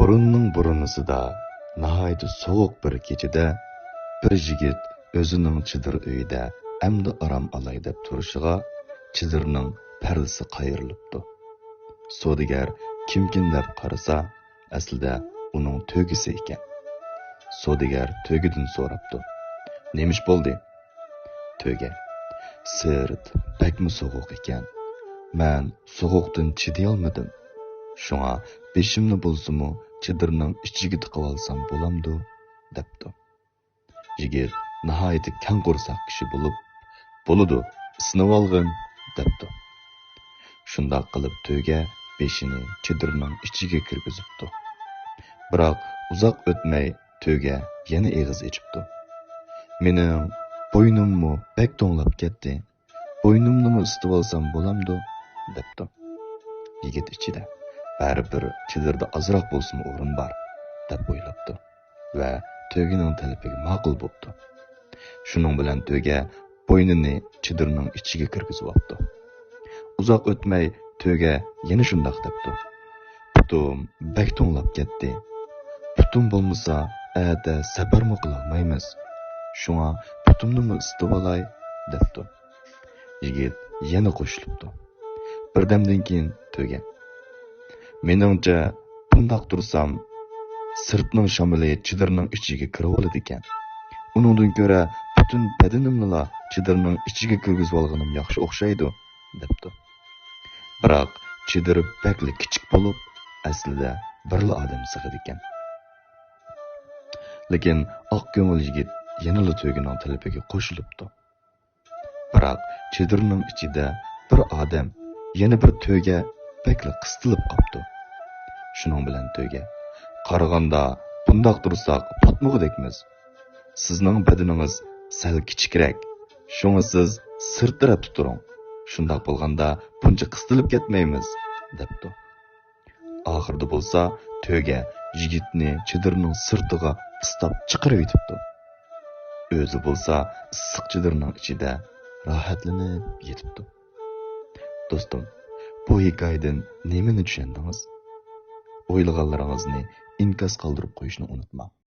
Burunning burunusida nihoyat sovuq bir kechada bir yigit o'zining chidir uyida amdi aram olay deb turishiga chidirning pardasi qayrilibdi. Sodigar kimkin deb qarasa, aslida uning to'gisi ekan. Sodigar to'gidan so'rabdi. Nemish bo'ldi? To'ga: Sirt bakmi sovuq ekan. Men sovuqdan chiday olmadim. Shunga beshimni bo'lsa-mu chidirning ichiga tiqib olsam bo'lamdi, debdi. Yigit nihoyat kang qo'rsoq kishi bo'lib, "Bo'ladi, isnib olg'in", debdi. Shundoq qilib to'ga beshini chidirning ichiga kirgizibdi. Biroq uzoq o'tmay to'ga yana eg'iz ichibdi. "Mening bo'ynimmi bek to'nglab ketdi. Bo'ynimni isitib olsam bo'lamdi", debdi. Yigit ichida baribir chidirda ozroq bo'lsin o'rin bor, deb o'ylabdi va to'gining talabiga ma'qul bo'ldi. Shuning bilan to'ga bo'ynini chidirning ichiga kirgizib oldi. Uzoq o'tmay to'ga yana shundoq debdi. "Putum bek to'nglab ketdi. Putum bo'lmasa, ada safarmi qila olmaymiz. Shunga putumni isitib olay", debdi. Yigit yana qo'shilibdi. Birdamdan keyin to'ga: "Meningcha, bundoq tursam, sirtning shamili chidirning ichiga kirib oladi ekan. Uningdan ko'ra butun badanimni chidirning ichiga kirgizib olganim yaxshi o'xshaydi", debdi. Biroq chidir bakli kichik bo'lib, aslida birla odam sig'adi ekan. Lekin oq ko'ngil yigit yanada to'gining talabiga qo'shilibdi. Biroq chidirning ichida bir odam, yana bir to'ga bakli qistilib qopti. Shuning bilan to'ga: "Qaraganda bundoq tursak patmug'idekmiz. Sizning badaningiz sal kichikroq. Shunga siz sirt tarafda turing. Shundoq bo'lganda buncha qistilib ketmaymiz", debdi. Oxirida bo'lsa to'ga yigitni chidirning sirtiga istab chiqarib yetibdi. O'zi bo'lsa issiq chidirning ichida rohatlanib yetibdi. Do'stim, bu hikoyadan nimani tushundingiz? O'ylaganlaringizni inkos qoldirib qo'yishni unutmang.